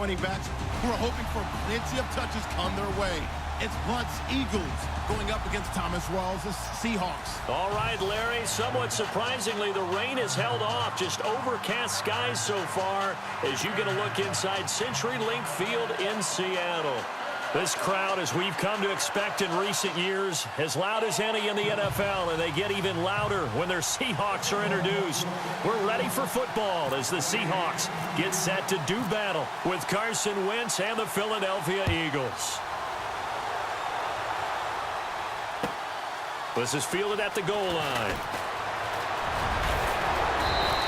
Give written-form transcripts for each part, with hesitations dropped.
running backs who are hoping for plenty of touches come their way. It's Blunt's Eagles going up against Thomas Rawls' Seahawks. All right, Larry, somewhat surprisingly, the rain has held off. Just overcast skies so far as you get a look inside CenturyLink Field in Seattle. This crowd, as we've come to expect in recent years, as loud as any in the NFL, and they get even louder when their Seahawks are introduced. We're ready for football as the Seahawks get set to do battle with Carson Wentz and the Philadelphia Eagles. This is fielded at the goal line.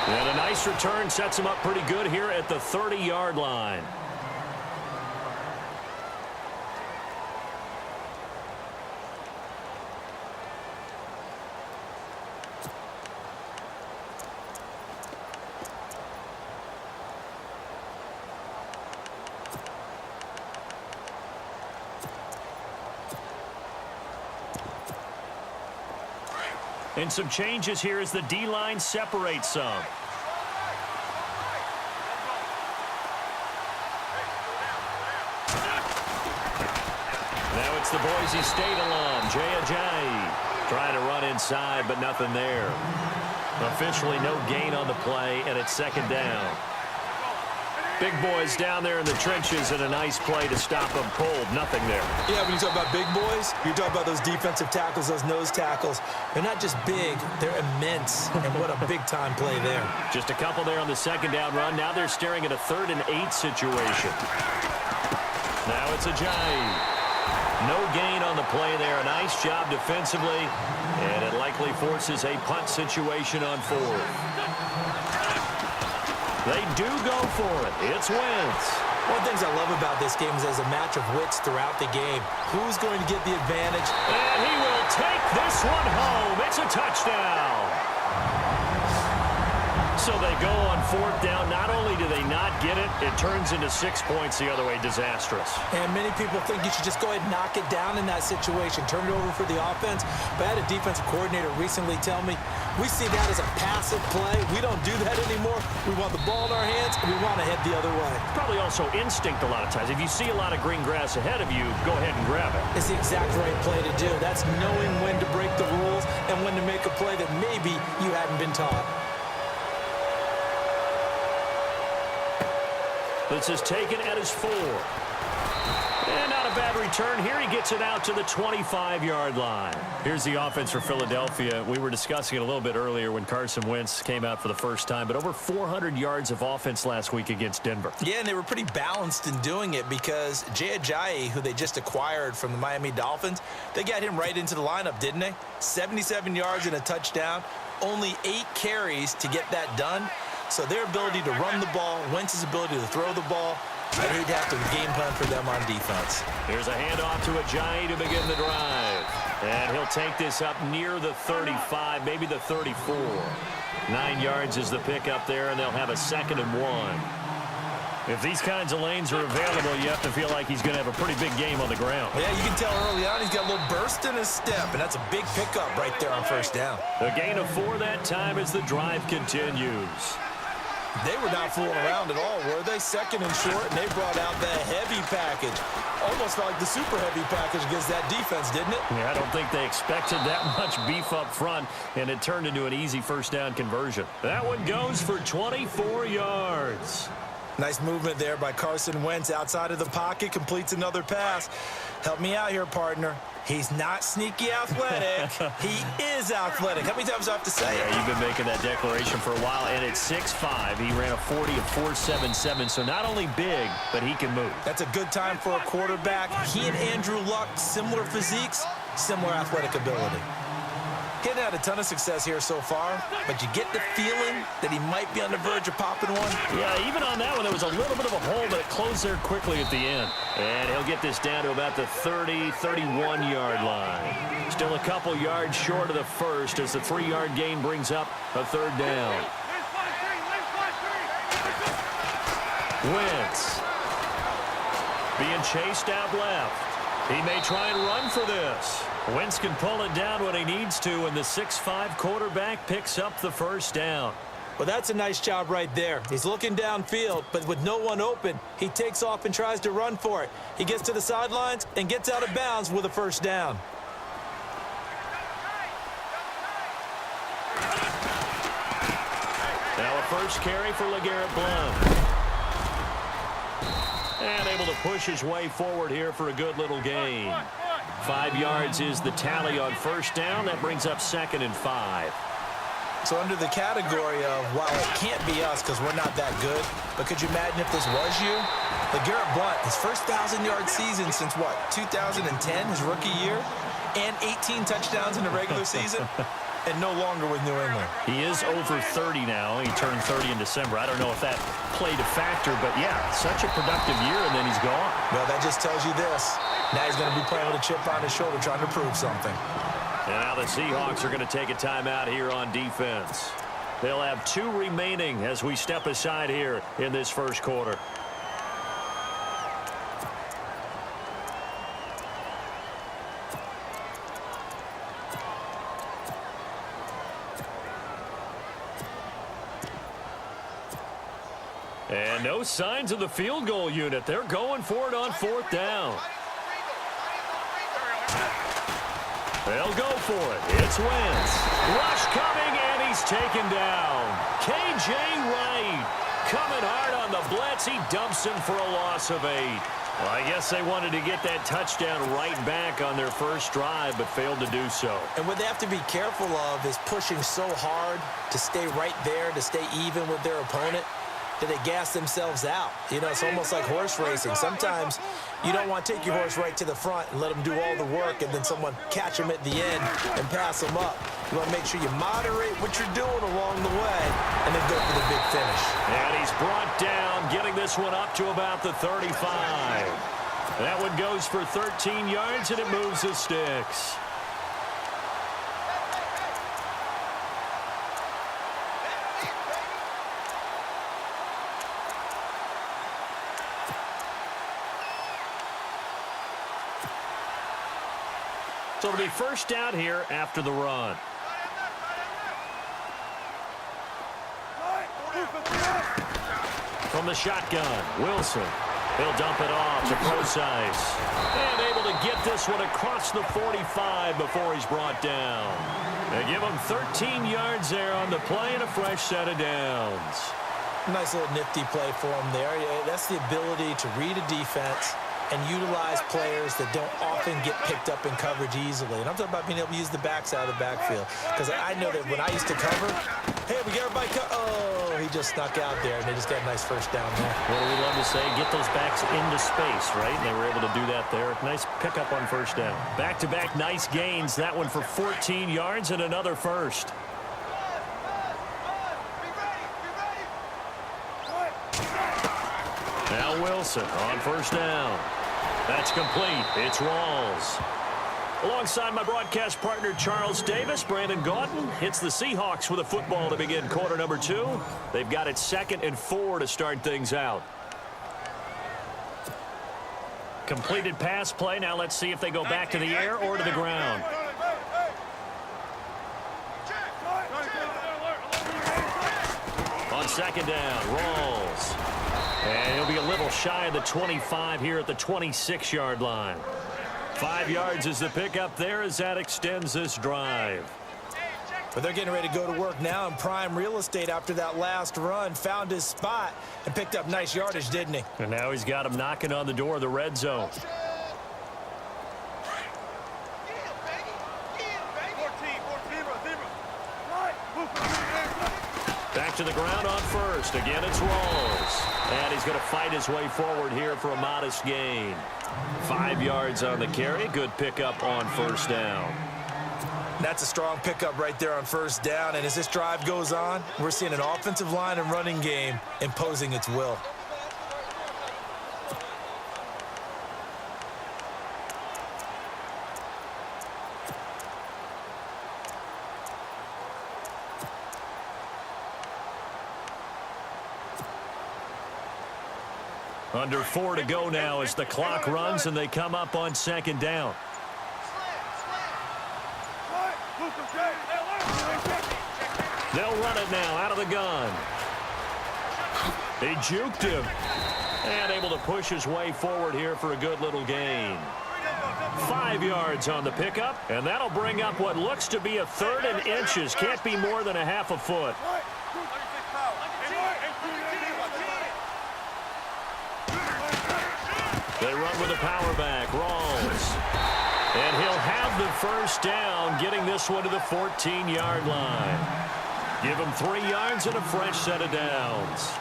And a nice return sets him up pretty good here at the 30-yard line. And some changes here as the D-line separates some. Now it's the Boise State alum, Jay Ajayi. Trying to run inside, but nothing there. Officially no gain on the play, and it's second down. Big boys down there in the trenches, and a nice play to stop them cold. Nothing there. Yeah, when you talk about big boys, you're talking about those defensive tackles, those nose tackles. They're not just big, they're immense. And what a big-time play there. Just a couple there on the second down run. Now they're staring at a 3rd and 8 situation. Now it's Ajayi. No gain on the play there. A nice job defensively, and it likely forces a punt situation on 4th. They do go for it. It's Wentz. One of the things I love about this game is there's a match of wits throughout the game. Who's going to get the advantage? And he will take this one home. It's a touchdown. So they go on 4th down. Not only do they not get it, it turns into 6 points the other way. Disastrous. And many people think you should just go ahead and knock it down in that situation. Turn it over for the offense. But I had a defensive coordinator recently tell me, we see that as a passive play. We don't do that anymore. We want the ball in our hands, and we want to head the other way. Probably also instinct a lot of times. If you see a lot of green grass ahead of you, go ahead and grab it. It's the exact right play to do. That's knowing when to break the rules and when to make a play that maybe you hadn't been taught. This is taken at his 4. And not a bad return. Here he gets it out to the 25-yard line. Here's the offense for Philadelphia. We were discussing it a little bit earlier when Carson Wentz came out for the first time, but over 400 yards of offense last week against Denver. Yeah, and they were pretty balanced in doing it because Jay Ajayi, who they just acquired from the Miami Dolphins, they got him right into the lineup, didn't they? 77 yards and a touchdown. Only 8 carries to get that done. So their ability to run the ball, Wentz's ability to throw the ball, they'd have to game plan for them on defense. Here's a handoff to Ajayi to begin the drive. And he'll take this up near the 35, maybe the 34. 9 yards is the pickup there, and they'll have a 2nd and 1. If these kinds of lanes are available, you have to feel like he's going to have a pretty big game on the ground. Yeah, you can tell early on he's got a little burst in his step, and that's a big pickup right there on 1st down. A gain of 4 that time as the drive continues. They were not fooling around at all, were they? 2nd and short, and they brought out the heavy package. Almost felt like the super heavy package against that defense, didn't it? Yeah, I don't think they expected that much beef up front, and it turned into an easy 1st down conversion. That one goes for 24 yards. Nice movement there by Carson Wentz outside of the pocket, completes another pass. Help me out here, partner. He's not sneaky athletic. He is athletic. How many times do I have to say it? Yeah, you've been making that declaration for a while, and at 6'5", he ran a 40 of 4.77, so not only big, but he can move. That's a good time for a quarterback. He and Andrew Luck, similar physiques, similar athletic ability. Getting had a ton of success here so far, but you get the feeling that he might be on the verge of popping one. Yeah, even on that one, there was a little bit of a hole, but it closed there quickly at the end. And he'll get this down to about the 30, 31-yard line. Still a couple yards short of the first as the 3-yard gain brings up a 3rd down. Wentz being chased out left. He may try and run for this. Wentz can pull it down when he needs to, and the 6'5" quarterback picks up the 1st down. Well, that's a nice job right there. He's looking downfield, but with no one open, he takes off and tries to run for it. He gets to the sidelines and gets out of bounds with a first down. Now a first carry for LeGarrette Blount. And able to push his way forward here for a good little gain. 5 yards is the tally on first down. That brings up 2nd and 5. So under the category of, while it can't be us because we're not that good, but could you imagine if this was you? LeGarrette Blount, his first 1,000-yard season since what, 2010, his rookie year? And 18 touchdowns in the regular season? And no longer with New England. He is over 30 now. He turned 30 in December. I don't know if that played a factor, but yeah, such a productive year, and then he's gone. Well, that just tells you this. Now he's going to be playing with a chip on his shoulder trying to prove something. And now the Seahawks are going to take a timeout here on defense. They'll have 2 remaining as we step aside here in this first quarter. And no signs of the field goal unit. They're going for it on 4th down. They'll go for it. It's Wentz. Rush coming, and he's taken down. K.J. Wright coming hard on the blitz. He dumps him for a loss of 8. Well, I guess they wanted to get that touchdown right back on their first drive, but failed to do so. And what they have to be careful of is pushing so hard to stay right there, to stay even with their opponent, that they gas themselves out. You know, it's almost like horse racing. Sometimes you don't want to take your horse right to the front and let them do all the work and then someone catch them at the end and pass them up. You want to make sure you moderate what you're doing along the way and then go for the big finish. And he's brought down, getting this one up to about the 35. That one goes for 13 yards, and it moves the sticks. So it'll be first down here after the run. From the shotgun, Wilson. He'll dump it off to Procise. And able to get this one across the 45 before he's brought down. They give him 13 yards there on the play and a fresh set of downs. Nice little nifty play for him there. That's the ability to read a defense and utilize players that don't often get picked up in coverage easily. And I'm talking about being able to use the backside of the backfield. Because I know that when I used to cover, hey, we got everybody oh, he just snuck out there, and they just got a nice first down there. What do we love to say? Get those backs into space, right? And they were able to do that there. Nice pickup on first down. Back-to-back nice gains. That one for 14 yards and another first. Now Wilson on first down. That's complete. It's Rawls. Alongside my broadcast partner, Charles Davis, Brandon Gaudin hits the Seahawks with a football to begin quarter number 2. They've got it 2nd and 4 to start things out. Completed pass play. Now let's see if they go back to the air or to the ground. On 2nd down, Rawls. And he'll be a little shy of the 25 here at the 26-yard line. 5 yards is the pickup there as that extends this drive. But they're getting ready to go to work now in prime real estate after that last run. Found his spot and picked up nice yardage, didn't he? And now he's got him knocking on the door of the red zone. Back to the ground on first. Again, it's Rawls. And he's going to fight his way forward here for a modest gain. 5 yards on the carry. Good pickup on first down. That's a strong pickup right there on first down. And as this drive goes on, we're seeing an offensive line and running game imposing its will. Under 4 to go now as the clock runs and they come up on 2nd down. They'll run it now out of the gun. He juked him. And able to push his way forward here for a good little gain. 5 yards on the pickup, and that'll bring up what looks to be a 3rd and inches. Can't be more than a half a foot. They run with a power back. Rawls. And he'll have the first down, getting this one to the 14-yard line. Give him 3 yards and a fresh set of downs.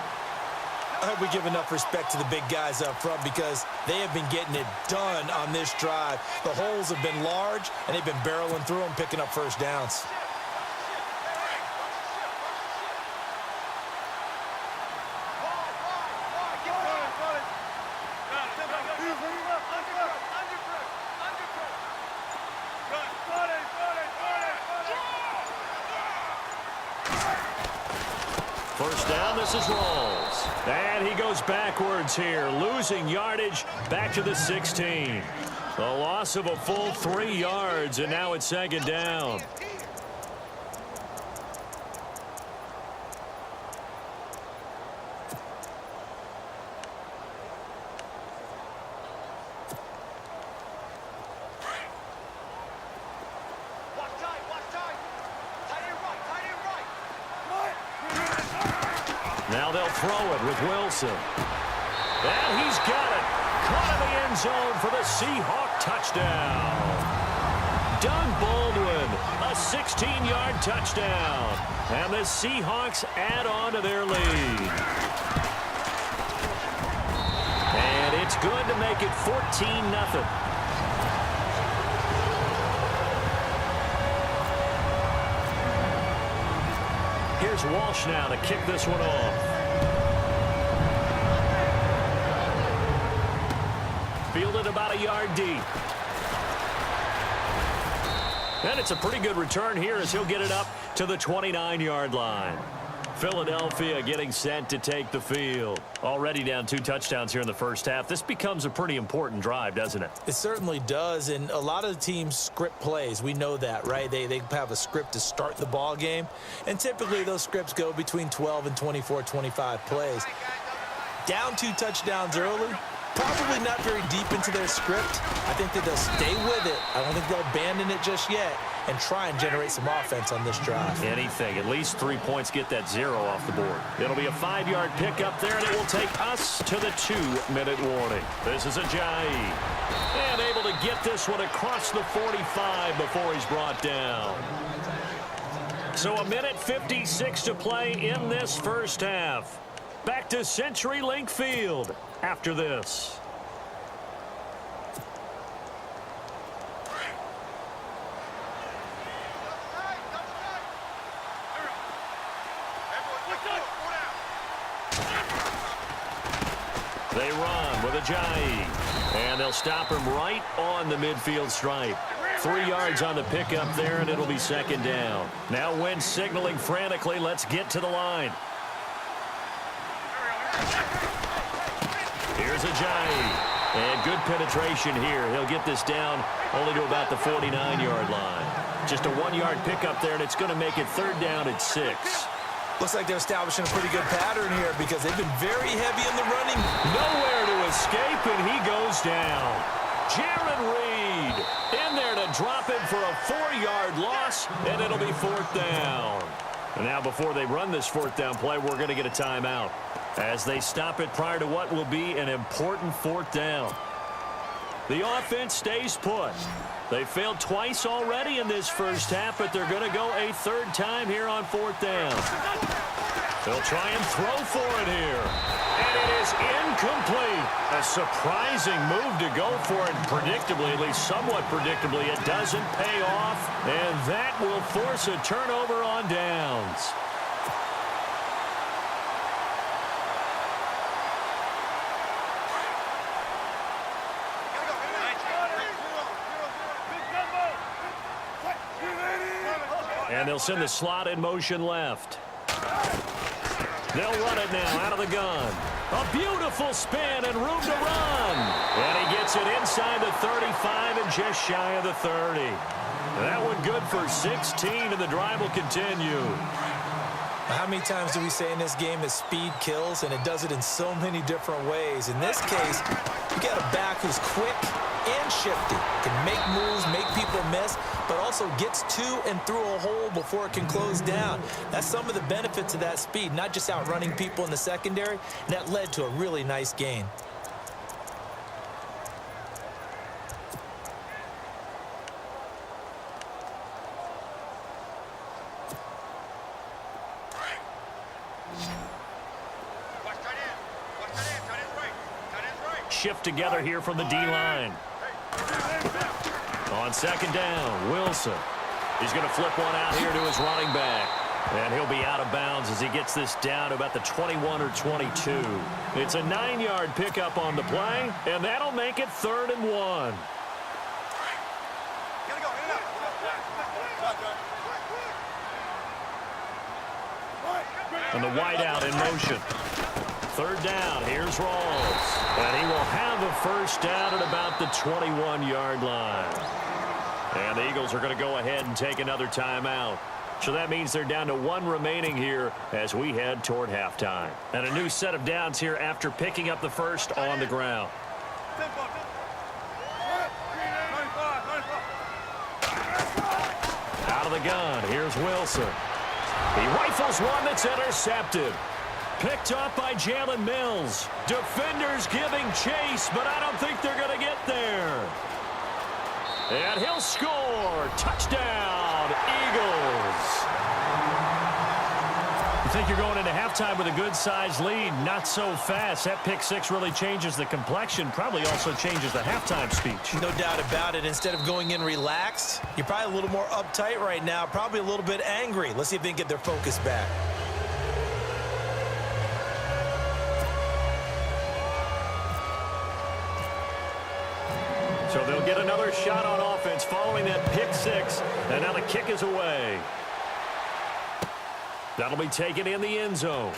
I hope we give enough respect to the big guys up front because they have been getting it done on this drive. The holes have been large, and they've been barreling through them, picking up first downs. First down, this is Rawls. And he goes backwards here, losing yardage back to the 16. A loss of a full 3 yards, and now it's 2nd down. Now they'll throw it with Wilson. And he's got it. Caught in the end zone for the Seahawk touchdown. Doug Baldwin, a 16-yard touchdown. And the Seahawks add on to their lead. And it's good to make it 14-0. Here's Walsh now to kick this one off. Fielded about a yard deep. And it's a pretty good return here as he'll get it up to the 29-yard line. Philadelphia getting set to take the field. Already down 2 touchdowns here in the first half. This becomes a pretty important drive, doesn't it? It certainly does, and a lot of the teams script plays. We know that, right? They have a script to start the ball game, and typically those scripts go between 12 and 24, 25 plays. Down 2 touchdowns early, probably not very deep into their script. I think that they'll stay with it. I don't think they'll abandon it just yet and try and generate some offense on this drive. Anything. At least 3 points get that 0 off the board. It'll be a 5-yard pickup there, and it will take us to the 2-minute warning. This is Ajayi. And able to get this one across the 45 before he's brought down. So 1:56 to play in this first half. Back to CenturyLink Field after this. They run with Ajayi. And they'll stop him right on the midfield stripe. 3 yards on the pickup there, and it'll be 2nd down. Now Wentz signaling frantically, let's get to the line. Here's Ajayi. And good penetration here. He'll get this down only to about the 49-yard line. Just a 1-yard pickup there, and it's going to make it 3rd down at 6. Looks like they're establishing a pretty good pattern here because they've been very heavy in the running. Nowhere to escape, and he goes down. Jaron Reed in there to drop him for a 4-yard loss, and it'll be 4th down. And now before they run this 4th down play, we're going to get a timeout as they stop it prior to what will be an important 4th down. The offense stays put. They failed twice already in this first half, but they're going to go a 3rd time here on 4th down. They'll try and throw for it here. And it is incomplete. A surprising move to go for it. Predictably, at least somewhat predictably, it doesn't pay off. And that will force a turnover on downs. And they'll send the slot in motion left. They'll run it now out of the gun. A beautiful spin and room to run. And he gets it inside the 35 and just shy of the 30. That one good for 16, and the drive will continue. How many times do we say in this game that speed kills, and it does it in so many different ways? In this case, you got a back who's quick and shifty, can make moves, make people miss, but also gets to and through a hole before it can close down. That's some of the benefits of that speed, not just outrunning people in the secondary, and that led to a really nice gain. Shift together here from the D-line. On second down, Wilson. He's going to flip one out here to his running back. And he'll be out of bounds as he gets this down to about the 21 or 22. It's a 9-yard pickup on the play, and that'll make it 3rd and 1. And the wideout in motion. 3rd down, here's Rawls. And he will have a first down at about the 21-yard line. And the Eagles are going to go ahead and take another timeout. So that means they're down to 1 remaining here as we head toward halftime. And a new set of downs here after picking up the first on the ground. Out of the gun, here's Wilson. He rifles one that's intercepted. Picked up by Jalen Mills. Defenders giving chase, but I don't think they're going to get there. And he'll score. Touchdown, Eagles. You think you're going into halftime with a good-sized lead. Not so fast. That pick six really changes the complexion. Probably also changes the halftime speech. No doubt about it. Instead of going in relaxed, you're probably a little more uptight right now. Probably a little bit angry. Let's see if they can get their focus back. So they'll get another shot on offense following that pick six. And now the kick is away. That'll be taken in the end zone.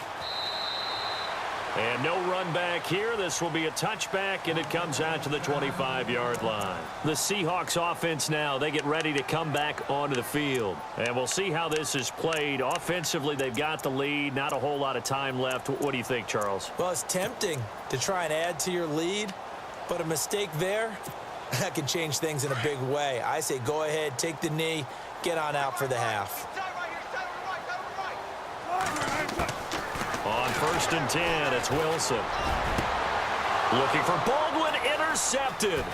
And no run back here. This will be a touchback, and it comes out to the 25-yard line. The Seahawks offense now, they get ready to come back onto the field. And we'll see how this is played. Offensively, they've got the lead. Not a whole lot of time left. What do you think, Charles? Well, it's tempting to try and add to your lead, but a mistake there, that can change things in a big way. I say go ahead, take the knee, get on out for the half. On 1st and 10, it's Wilson. Looking for Baldwin, intercepted.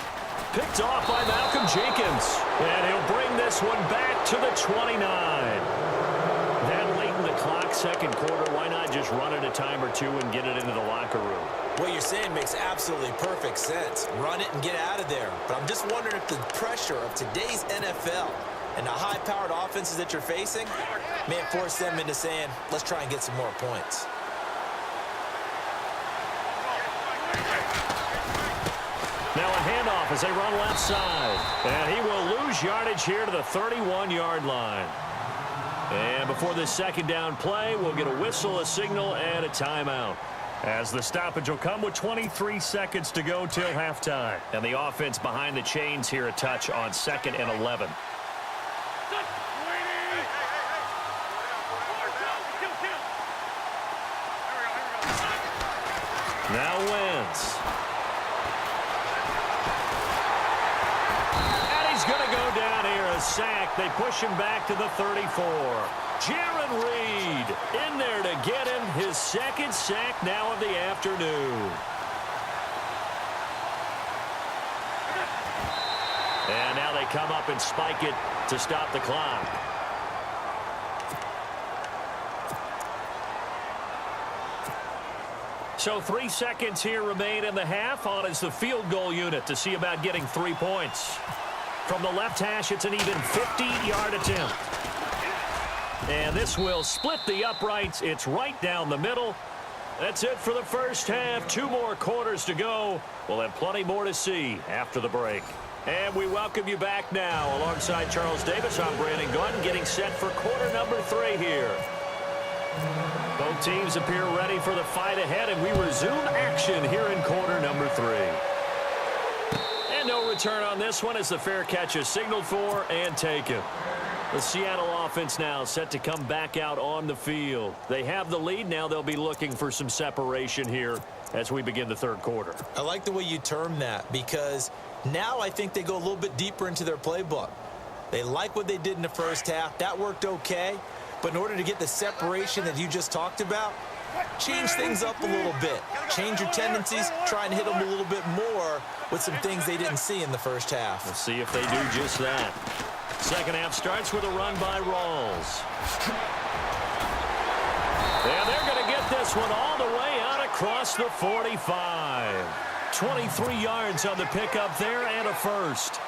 Picked off by Malcolm Jenkins. And he'll bring this one back to the 29. That late in the clock, second quarter, why not just run it a time or two and get it into the locker room? What you're saying makes absolutely perfect sense. Run it and get out of there. But I'm just wondering if the pressure of today's NFL and the high-powered offenses that you're facing may have forced them into saying, let's try and get some more points. Now a handoff as they run left side. And he will lose yardage here to the 31-yard line. And before this second down play, we'll get a whistle, a signal, and a timeout. As the stoppage will come with 23 seconds to go till halftime. And the offense behind the chains here a touch on 2nd and 11. Now Wentz. And he's going to go down here, a sack. They push him back to the 34. Jaron Reed in there to get him his second sack now of the afternoon. And now they come up and spike it to stop the clock. So 3 seconds here remain in the half. On is the field goal unit to see about getting 3 points. From the left hash, it's an even 50-yard attempt. And this will split the uprights. It's right down the middle. That's it for the first half. 2 more quarters to go. We'll have plenty more to see after the break. And we welcome you back now. Alongside Charles Davis, I'm Brandon Gunn, getting set for quarter number 3 here. Both teams appear ready for the fight ahead, and we resume action here in quarter number 3. And no return on this one as the fair catch is signaled for and taken. The Seattle offense now set to come back out on the field. They have the lead. Now they'll be looking for some separation here as we begin the third quarter. I like the way you term that, because now I think they go a little bit deeper into their playbook. They like what they did in the first half. That worked okay. But in order to get the separation that you just talked about, change things up a little bit. Change your tendencies. Try and hit them a little bit more with some things they didn't see in the first half. Let's see if they do just that. Second half starts with a run by Rawls. And they're going to get this one all the way out across the 45. 23 yards on the pickup there and a first.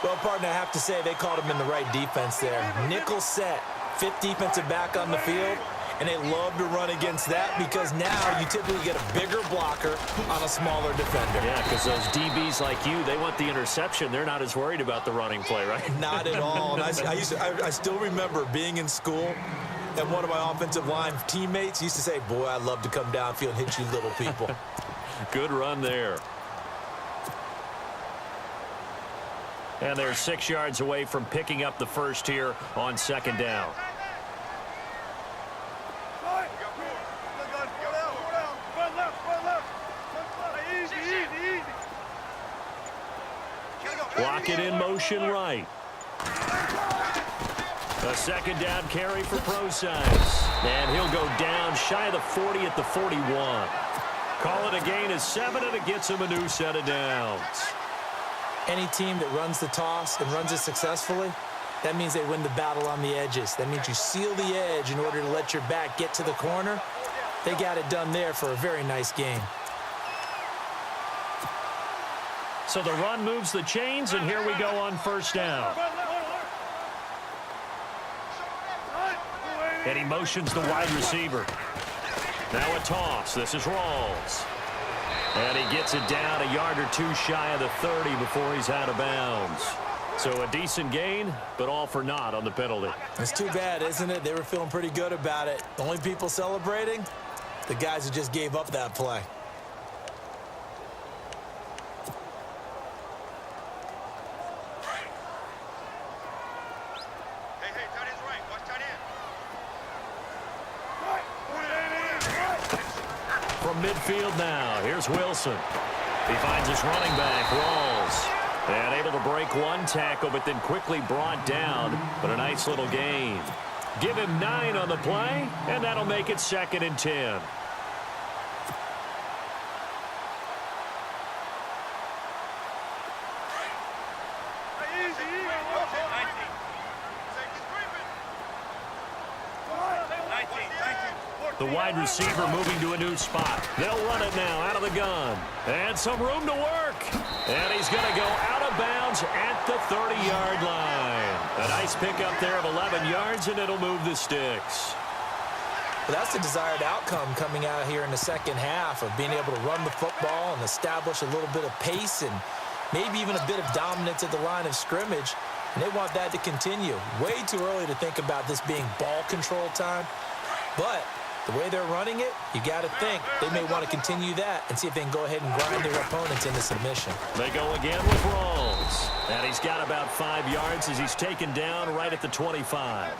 Well, partner, I have to say they called him in the right defense there. Nickel set, fifth defensive back on the field, and they love to run against that because now you typically get a bigger blocker on a smaller defender. Yeah, because those DBs like you, they want the interception. They're not as worried about the running play, right? Not at all. And I still remember being in school, and one of my offensive line teammates used to say, boy, I'd love to come downfield and hit you little people. Good run there. And they're 6 yards away from picking up the first here on second down. Lockett in motion right. A second down carry for Procise. And he'll go down shy of the 40 at the 41. Call it a gain of 7, and it gets him a new set of downs. Any team that runs the toss and runs it successfully, that means they win the battle on the edges. That means you seal the edge in order to let your back get to the corner. They got it done there for a very nice game. So the run moves the chains, and here we go on first down. And he motions the wide receiver. Now a toss. This is Rawls. And he gets it down a yard or two shy of the 30 before he's out of bounds. So a decent gain, but all for naught on the penalty. It's too bad, isn't it? They were feeling pretty good about it. The only people celebrating, the guys who just gave up that play. From midfield now, here's Wilson. He finds his running back, Rawls. And able to break one tackle, but then quickly brought down. But a nice little gain. Give him 9 on the play, and that'll make it 2nd and 10. The wide receiver moving to a new spot. They'll run it now out of the gun. And some room to work. And he's going to go out of bounds at the 30-yard line. A nice pickup there of 11 yards, and it'll move the sticks. Well, that's the desired outcome coming out here in the second half of being able to run the football and establish a little bit of pace and maybe even a bit of dominance at the line of scrimmage. And they want that to continue. Way too early to think about this being ball control time. But the way they're running it, you got to think they may want to continue that and see if they can go ahead and grind their opponents into submission. They go again with Rawls. And he's got about 5 yards as he's taken down right at the 25.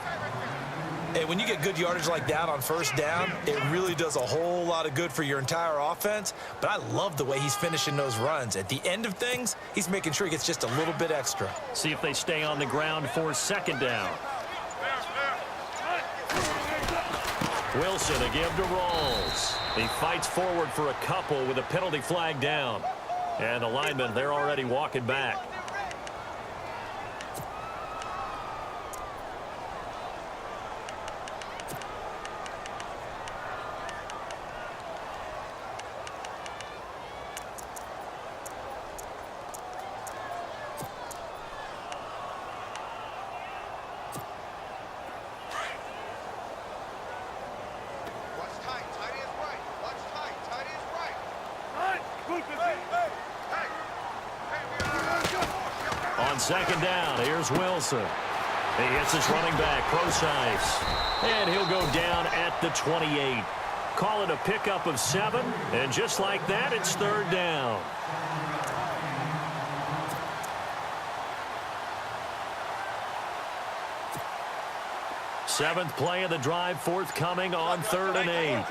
Hey, when you get good yardage like that on first down, it really does a whole lot of good for your entire offense. But I love the way he's finishing those runs. At the end of things, he's making sure he gets just a little bit extra. See if they stay on the ground for second down. Wilson, a give to Rawls. He fights forward for a couple with a penalty flag down. And the linemen, they're already walking back. On second down, here's Wilson. He hits his running back, Procise. And he'll go down at the 28. Call it a pickup of 7. And just like that, it's third down. Seventh play of the drive forthcoming on 3rd and 8.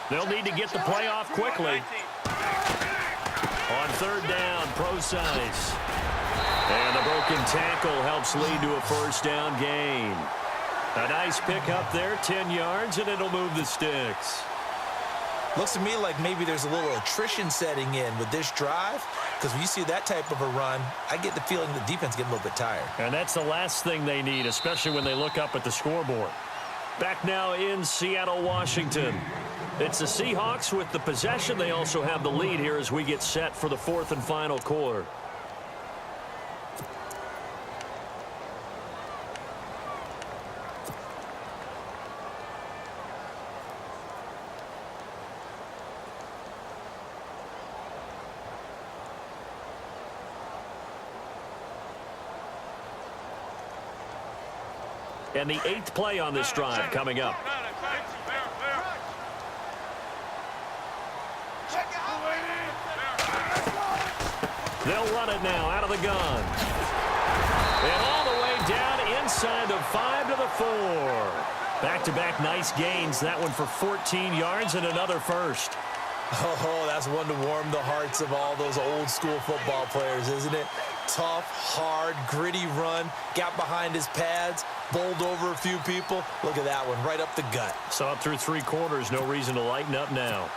They'll need to get the play off quickly. On 3rd down, Procise. And the broken tackle helps lead to a first down gain. A nice pickup there, 10 yards, and it'll move the sticks. Looks to me like maybe there's a little attrition setting in with this drive, because when you see that type of a run, I get the feeling the defense getting a little bit tired. And that's the last thing they need, especially when they look up at the scoreboard. Back now in Seattle, Washington. It's the Seahawks with the possession. They also have the lead here as we get set for the 4th and final quarter. And the 8th play on this drive coming up. They'll run it now out of the gun. And all the way down inside the 5 to the 4. Back-to-back nice gains. That one for 14 yards and another first. Oh, that's one to warm the hearts of all those old school football players, isn't it? Tough, hard, gritty run. Got behind his pads, bowled over a few people. Look at that one, right up the gut. So up through 3 quarters, no reason to lighten up now.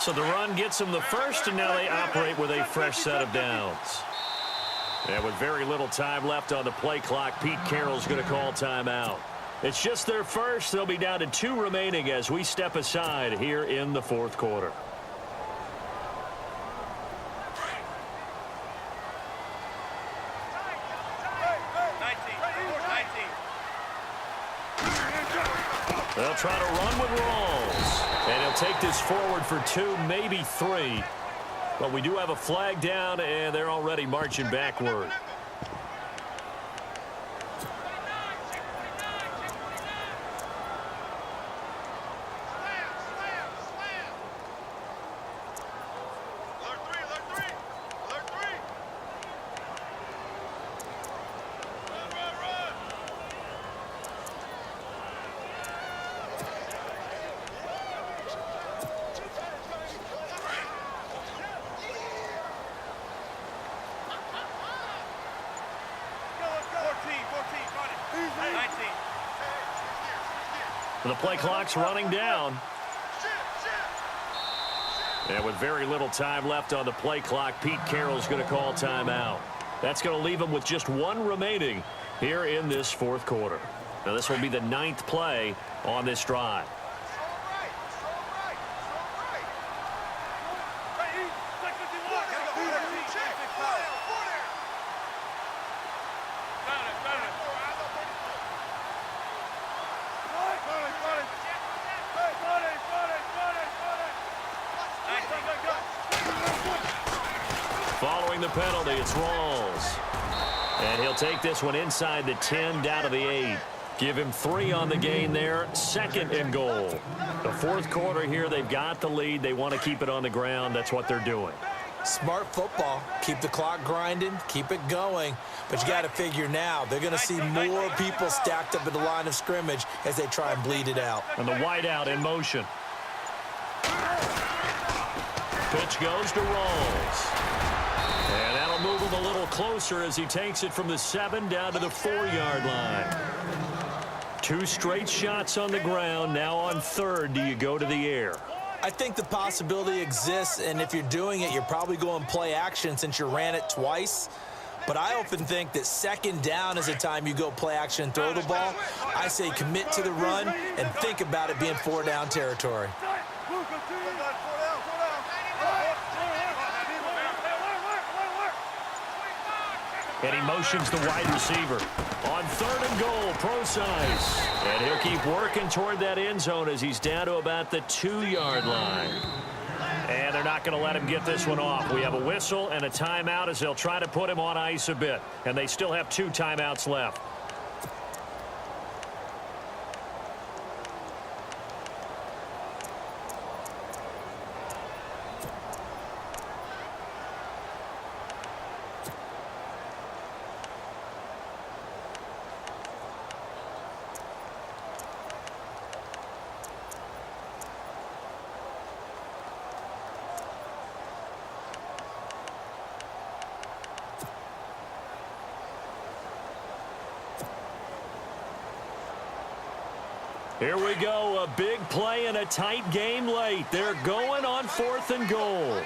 So the run gets them the first, and now they operate with a fresh set of downs. And with very little time left on the play clock, Pete Carroll's going to call timeout. It's just their first. They'll be down to 2 remaining as we step aside here in the 4th quarter. They'll try to run with Rawls. And he'll take this forward for 2, maybe 3. But we do have a flag down, and they're already marching backward. The play clock's running down. And with very little time left on the play clock, Pete Carroll's going to call timeout. That's going to leave him with just 1 remaining here in this 4th quarter. Now this will be the 9th play on this drive. Following the penalty, it's Rawls. And he'll take this one inside the 10, down to the 8. Give him 3 on the gain there. 2nd and goal. The 4th quarter here, they've got the lead. They want to keep it on the ground. That's what they're doing. Smart football. Keep the clock grinding. Keep it going. But you got to figure now, they're going to see more people stacked up at the line of scrimmage as they try and bleed it out. And the wideout in motion. Pitch goes to Rawls. And that'll move him a little closer as he takes it from the 7 down to the 4-yard line. 2 straight shots on the ground. Now on 3rd, do you go to the air? I think the possibility exists, and if you're doing it, you're probably going play action since you ran it twice. But I often think that 2nd down is the time you go play action and throw the ball. I say commit to the run and think about it being 4-down territory. And he motions the wide receiver. On 3rd and goal, Procise. And he'll keep working toward that end zone as he's down to about the 2-yard line. And they're not going to let him get this one off. We have a whistle and a timeout as they'll try to put him on ice a bit. And they still have 2 timeouts left. Here we go, a big play in a tight game late. They're going on 4th and goal.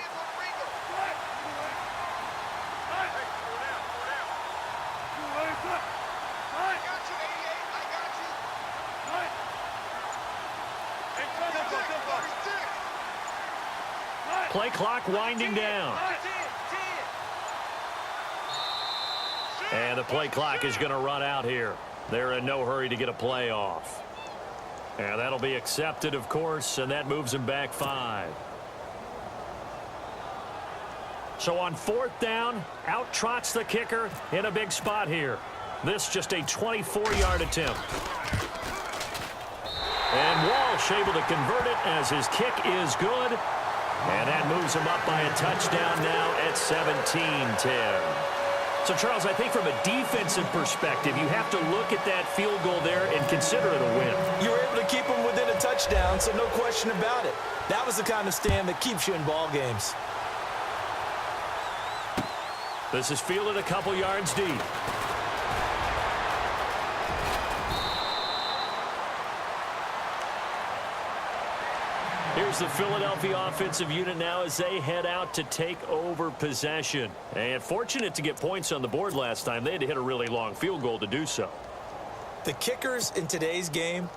Play clock winding down. And the play clock is going to run out here. They're in no hurry to get a play off. And that'll be accepted, of course, and that moves them back 5. So on 4th down, out trots the kicker in a big spot here. This just a 24-yard attempt. And Walsh able to convert it as his kick is good. And that moves him up by a touchdown now at 17-10. So, Charles, I think from a defensive perspective, you have to look at that field goal there and consider it a win. You were able to keep them within a touchdown, so no question about it. That was the kind of stand that keeps you in ball games. This is fielded a couple yards deep. Here's the Philadelphia offensive unit now as they head out to take over possession. And fortunate to get points on the board last time. They had to hit a really long field goal to do so. The kickers in today's game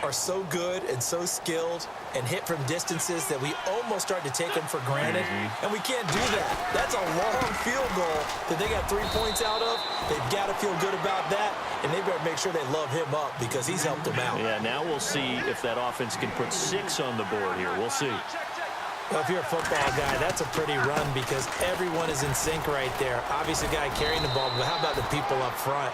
are so good and so skilled and hit from distances that we almost start to take them for granted. And we can't do that. That's a long field goal that they got 3 points out of. They've got to feel good about that, and they better make sure they love him up because he's helped them out. Yeah, now we'll see if that offense can put 6 on the board here. We'll see. Well, if you're a football guy, that's a pretty run because everyone is in sync right there. Obviously, the guy carrying the ball, but how about the people up front?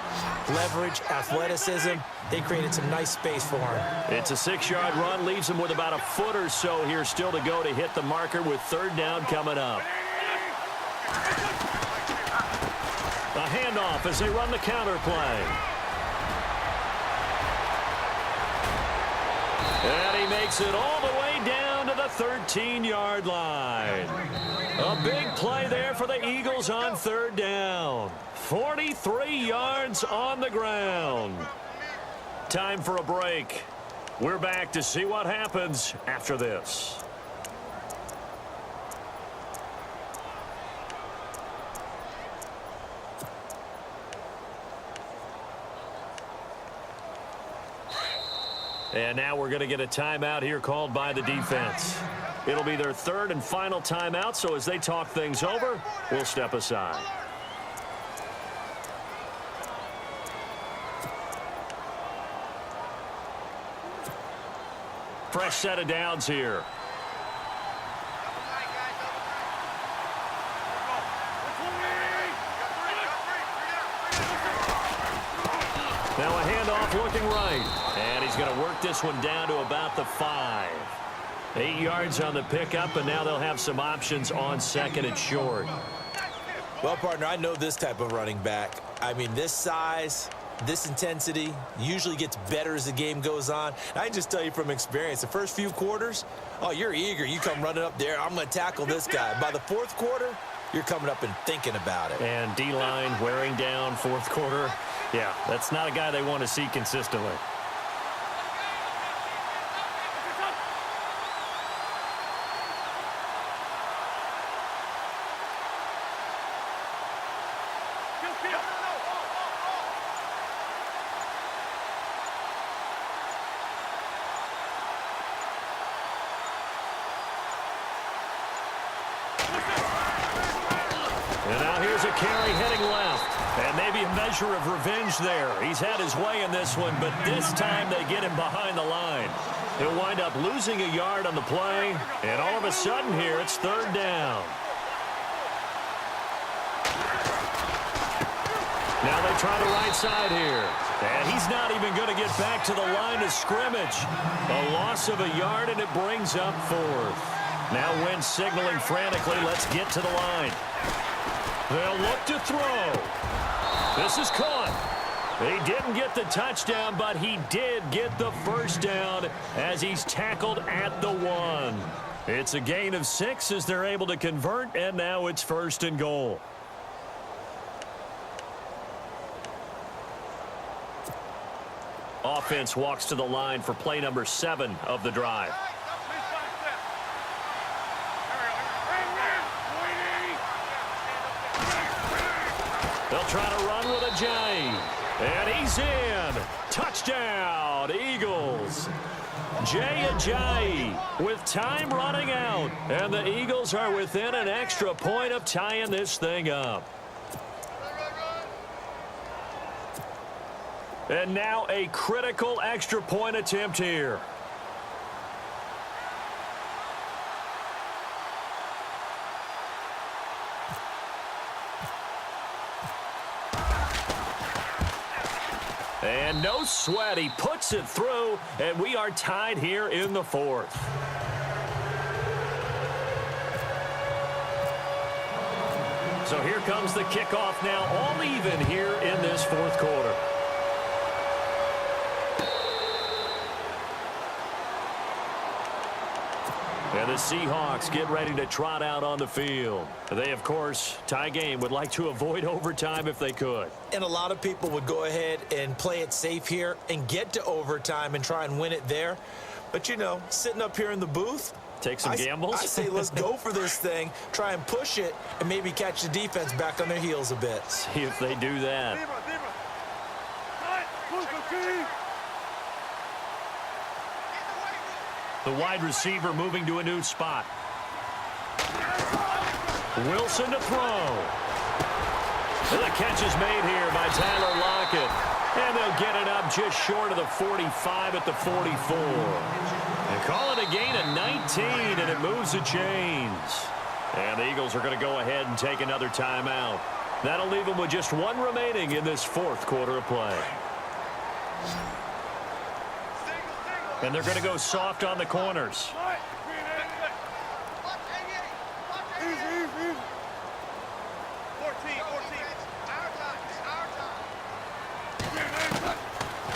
Leverage, athleticism, they created some nice space for him. It's a 6-yard run, leaves him with about a foot or so here still to go to hit the marker with 3rd down coming up. A handoff as they run the counter play. And he makes it all the way down to the 13-yard line. A big play there for the Eagles on 3rd down. 43 yards on the ground. Time for a break. We're back to see what happens after this. And now we're going to get a timeout here called by the defense. It'll be their 3rd and final timeout, so as they talk things over, we'll step aside. Fresh set of downs here. Now a handoff looking right. And he's going to work this one down to about the 5. 8 yards on the pickup, and now they'll have some options on 2nd and short. Well, partner, I know this type of running back. I mean, this size, this intensity usually gets better as the game goes on. And I can just tell you from experience, the first few quarters, oh, you're eager. You come running up there, I'm going to tackle this guy. By the 4th quarter, you're coming up and thinking about it. And D-line wearing down 4th quarter. Yeah, that's not a guy they want to see consistently. And now here's a carry heading left. And maybe a measure of revenge there. He's had his way in this one, but this time they get him behind the line. He'll wind up losing a yard on the play. And all of a sudden here, it's 3rd down. Now they try the right side here. And he's not even going to get back to the line of scrimmage. A loss of a yard, and it brings up 4th. Now Wentz signaling frantically, let's get to the line. They'll look to throw. This is caught. He didn't get the touchdown, but he did get the 1st down as he's tackled at the 1. It's a gain of 6 as they're able to convert, and now it's 1st and goal. Offense walks to the line for play number 7 of the drive. They'll try to run with a J. And he's in. Touchdown, Eagles. Jay Ajayi with time running out. And the Eagles are within an extra point of tying this thing up. And now a critical extra point attempt here. And no sweat, he puts it through, and we are tied here in the 4th. So here comes the kickoff now, all even here in this 4th quarter. And the Seahawks get ready to trot out on the field. They, of course, tie game, would like to avoid overtime if they could. And a lot of people would go ahead and play it safe here and get to overtime and try and win it there. But, you know, sitting up here in the booth, take some gambles. I say let's go for this thing, try and push it, and maybe catch the defense back on their heels a bit. See if they do that. The wide receiver moving to a new spot. Wilson to throw. And the catch is made here by Tyler Lockett. And they'll get it up just short of the 45 at the 44. And call it a gain of 19, and it moves the chains. And the Eagles are going to go ahead and take another timeout. That'll leave them with just 1 remaining in this 4th quarter of play. And they're going to go soft on the corners.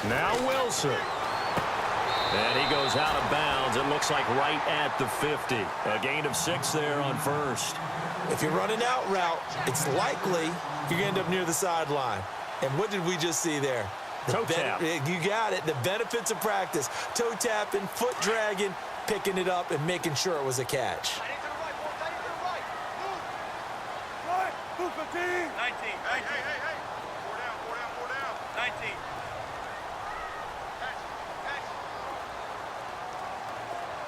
Now Wilson. And he goes out of bounds. It looks like right at the 50. A gain of 6 there on first. If you're running out route, it's likely you're going to end up near the sideline. And what did we just see there? Toe tap. You got it. The benefits of practice. Toe tapping, foot dragging, picking it up, and making sure it was a catch. 19.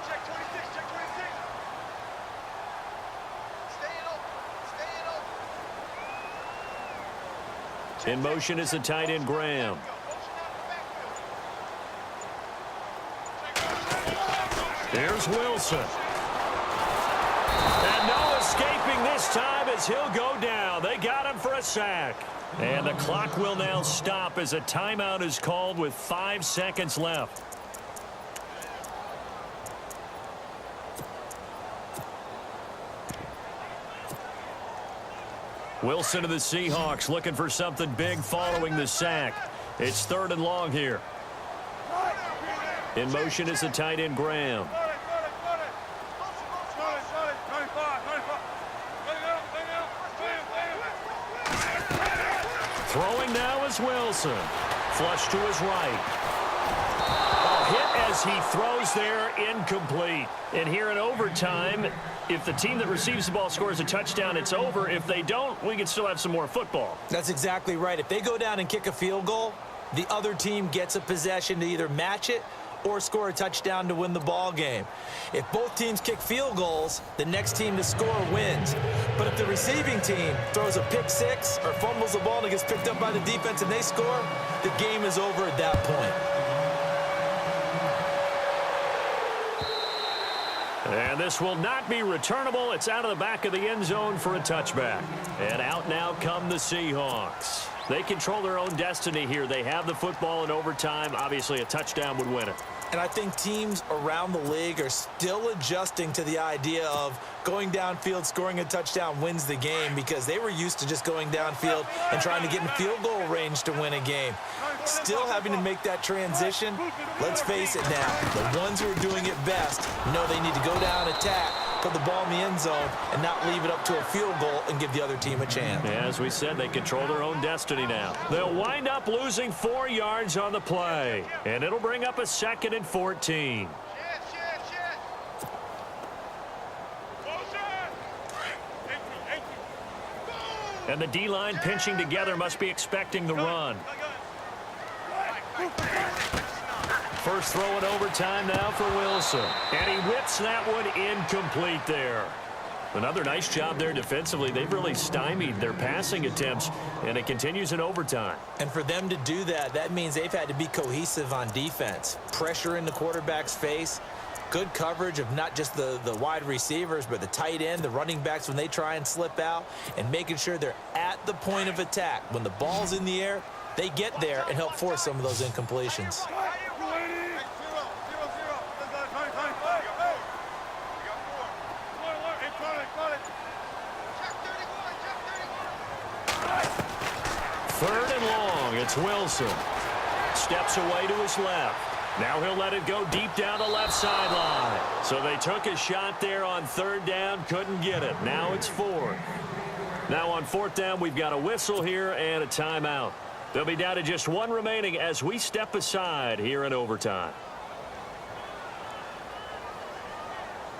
Check 26, check 26. Stay in In motion is the tight end, Graham. Here's Wilson. And no escaping this time as he'll go down. They got him for a sack. And the clock will now stop as a timeout is called with 5 seconds left. Wilson of the Seahawks looking for something big following the sack. It's 3rd and long here. In motion is the tight end, Graham. Throwing now is Wilson. Flush to his right. A hit as he throws there, incomplete. And here in overtime, if the team that receives the ball scores a touchdown, it's over. If they don't, we can still have some more football. That's exactly right. If they go down and kick a field goal, the other team gets a possession to either match it or score a touchdown to win the ball game. If both teams kick field goals, the next team to score wins. But if the receiving team throws a pick six or fumbles the ball and it gets picked up by the defense and they score, the game is over at that point. And this will not be returnable. It's out of the back of the end zone for a touchback. And out now come the Seahawks. They control their own destiny here. They have the football in overtime. Obviously, a touchdown would win it. And I think teams around the league are still adjusting to the idea of going downfield, scoring a touchdown wins the game, because they were used to just going downfield and trying to get in field goal range to win a game. Still having to make that transition. Let's face it now, the ones who are doing it best know they need to go down, attack, put the ball in the end zone, and not leave it up to a field goal and give the other team a chance. Yeah, as we said, they control their own destiny now. They'll wind up losing 4 yards on the play, and it'll bring up a 2nd and 14. And the D-line pinching together must be expecting the run. First throw in overtime now for Wilson. And he whips that one incomplete there. Another nice job there defensively. They've really stymied their passing attempts, and it continues in overtime. And for them to do that, that means they've had to be cohesive on defense. Pressure in the quarterback's face. Good coverage of not just the wide receivers, but the tight end, the running backs when they try and slip out, and making sure they're at the point of attack. When the ball's in the air, they get there and help force some of those incompletions. Third and long, it's Wilson. Steps away to his left. Now he'll let it go deep down the left sideline. So they took a shot there on 3rd down, couldn't get it. Now it's 4th. Now on 4th down, we've got a whistle here and a timeout. They'll be down to just 1 remaining as we step aside here in overtime.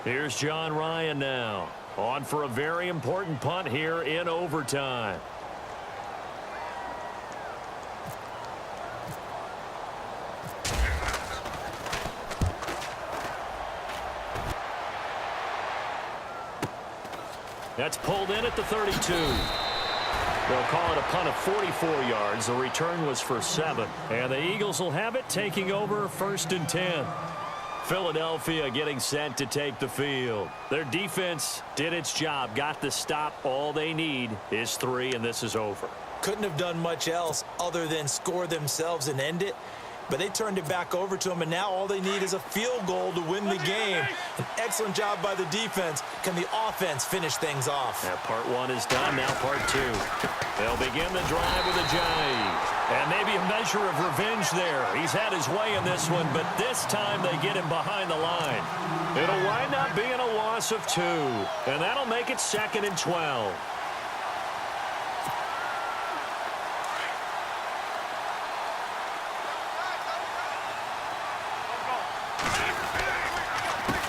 Here's John Ryan now, on for a very important punt here in overtime. That's pulled in at the 32. They'll call it a punt of 44 yards. The return was for 7. And the Eagles will have it, taking over 1st and 10. Philadelphia getting set to take the field. Their defense did its job, got the stop. All they need is 3, and this is over. Couldn't have done much else other than score themselves and end it. But they turned it back over to them, and now all they need is a field goal to win the game. An excellent job by the defense. Can the offense finish things off? That part 1 is done. Now part 2. They'll begin the drive with a jive. And maybe a measure of revenge there. He's had his way in this one, but this time they get him behind the line. It'll wind up being a loss of 2. And that'll make it 2nd and 12.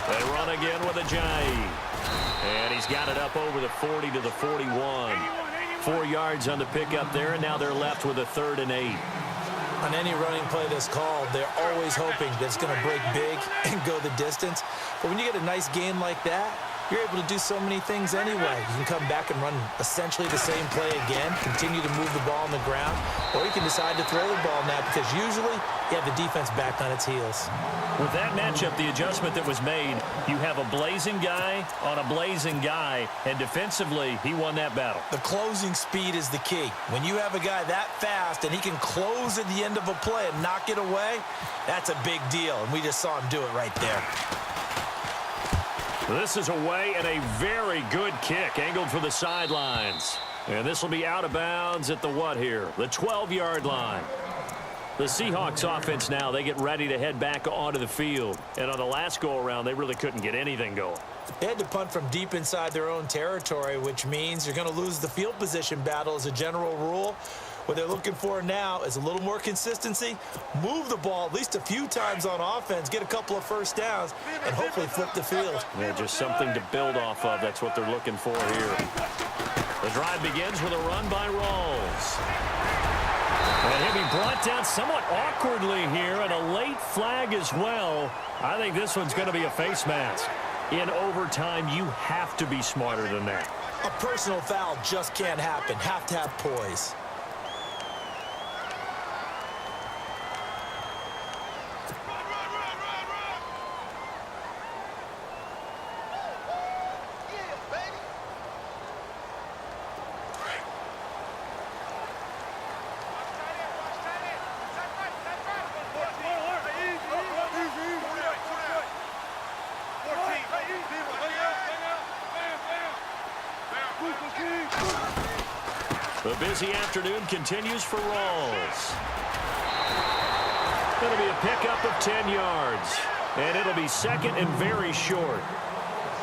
They run again with a jive. And he's got it up over the 40 to the 41. 4 yards on the pickup there, and now they're left with a 3rd and 8. On any running play that's called, they're always hoping that it's going to break big and go the distance. But when you get a nice gain like that, you're able to do so many things anyway. You can come back and run essentially the same play again, continue to move the ball on the ground, or you can decide to throw the ball now because usually you have the defense back on its heels. With that matchup, the adjustment that was made, you have a blazing guy on a blazing guy, and defensively, he won that battle. The closing speed is the key. When you have a guy that fast and he can close at the end of a play and knock it away, that's a big deal, and we just saw him do it right there. This is away and a very good kick, angled for the sidelines. And this will be out of bounds at the what here? The 12-yard line. The Seahawks offense now, they get ready to head back onto the field. And on the last go-around, they really couldn't get anything going. They had to punt from deep inside their own territory, which means you're going to lose the field position battle as a general rule. What they're looking for now is a little more consistency, move the ball at least a few times on offense, get a couple of first downs, and hopefully flip the field. Yeah, just something to build off of. That's what they're looking for here. The drive begins with a run by Rawls. And he'll be brought down somewhat awkwardly here, and a late flag as well. I think this one's going to be a face mask. In overtime, you have to be smarter than that. A personal foul just can't happen. Have to have poise. The busy afternoon continues for Rawls. It'll be a pickup of 10 yards. And it'll be second and very short.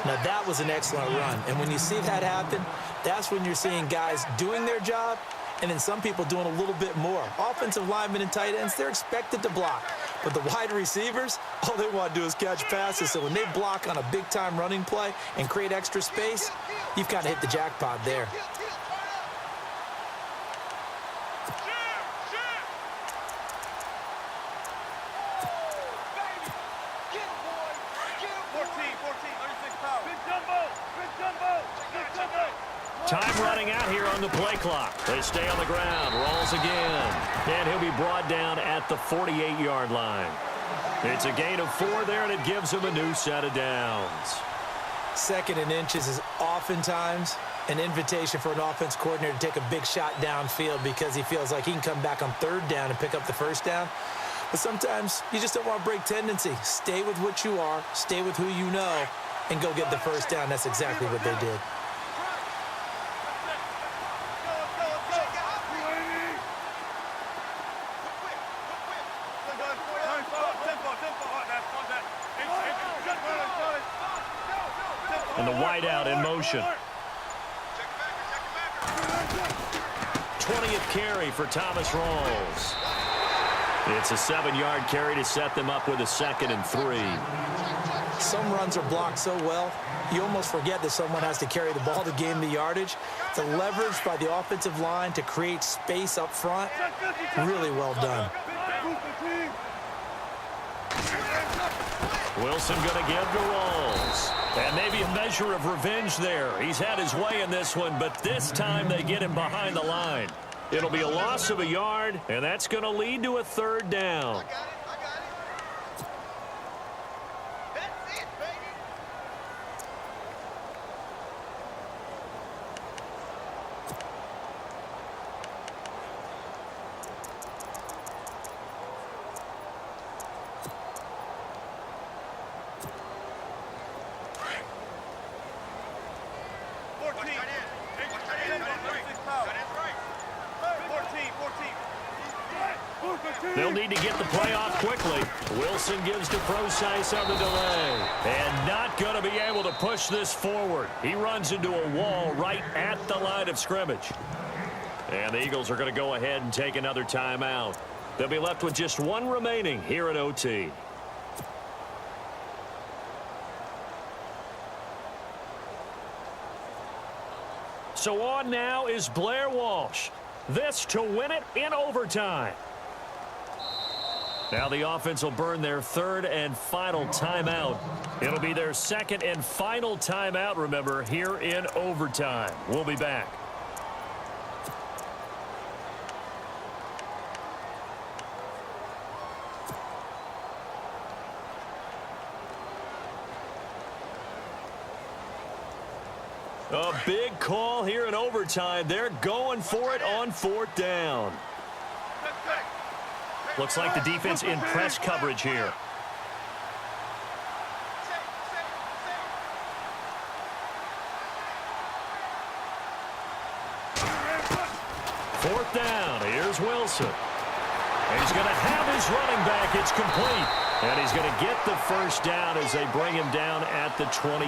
Now, that was an excellent run. And when you see that happen, that's when you're seeing guys doing their job and then some people doing a little bit more. Offensive linemen and tight ends, they're expected to block. But the wide receivers, all they want to do is catch passes. So when they block on a big-time running play and create extra space, you've kind of hit the jackpot there. Time running out here on the play clock. They stay on the ground. Rolls again. And he'll be brought down at the 48-yard line. It's a gain of 4 there, and it gives him a new set of downs. 2nd and inches is oftentimes an invitation for an offense coordinator to take a big shot downfield because he feels like he can come back on 3rd down and pick up the 1st down. But sometimes you just don't want to break tendency. Stay with what you are, stay with who you know, and go get the 1st down. That's exactly what they did. And the wideout in motion. 20th carry for Thomas Rawls. It's a 7-yard carry to set them up with a 2nd and 3. Some runs are blocked so well, you almost forget that someone has to carry the ball to gain the yardage. The leverage by the offensive line to create space up front, really well done. Wilson going to give to Rawls. And maybe a measure of revenge there. He's had his way in this one, but this time they get him behind the line. It'll be a loss of a yard, and that's going to lead to a 3rd down. They'll need to get the play off quickly. Wilson gives to Procise on the delay. And not going to be able to push this forward. He runs into a wall right at the line of scrimmage. And the Eagles are going to go ahead and take another timeout. They'll be left with just 1 remaining here at OT. So on now is Blair Walsh. This to win it in overtime. Now the offense will burn their 3rd and final timeout. It'll be their 2nd and final timeout, remember, here in overtime. We'll be back. A big call here in overtime. They're going for it on 4th down. Looks like the defense in press coverage here. Fourth down. Here's Wilson. And he's going to have his running back. It's complete. And he's going to get the 1st down as they bring him down at the 23.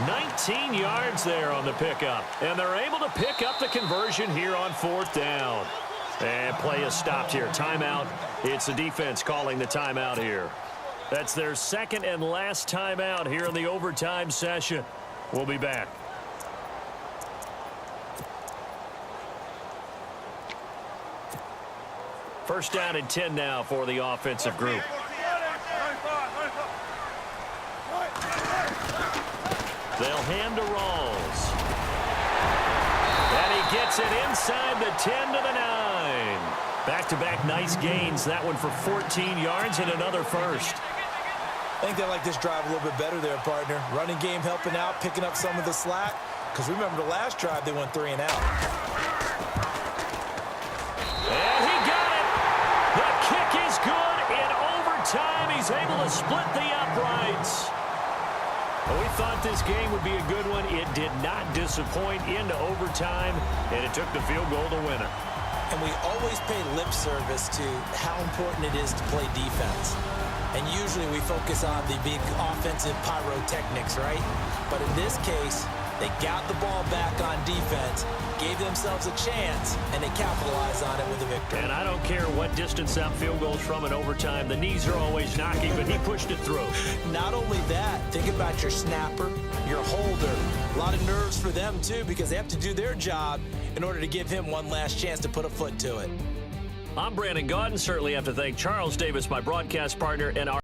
19 yards there on the pickup. And they're able to pick up the conversion here on 4th down. And play is stopped here. Timeout. It's the defense calling the timeout here. That's their 2nd and last timeout here in the overtime session. We'll be back. First down and 10 now for the offensive group. They'll hand to Rawls. And he gets it inside the 10 to the 9. Back-to-back nice gains. That one for 14 yards and another 1st. I think they like this drive a little bit better there, partner. Running game helping out, picking up some of the slack. Because remember the last drive, they went 3 and out. And he got it. The kick is good in overtime. He's able to split the uprights. Well, we thought this game would be a good one. It did not disappoint into overtime, and it took the field goal to win it. And we always pay lip service to how important it is to play defense. And usually we focus on the big offensive pyrotechnics, right? But in this case, they got the ball back on defense, gave themselves a chance, and they capitalized on it with a victory. And I don't care what distance that field goes from in overtime. The knees are always knocking, but he pushed it through. Not only that, think about your snapper, your holder. A lot of nerves for them, too, because they have to do their job in order to give him one last chance to put a foot to it. I'm Brandon Gaudin. Certainly have to thank Charles Davis, my broadcast partner, and our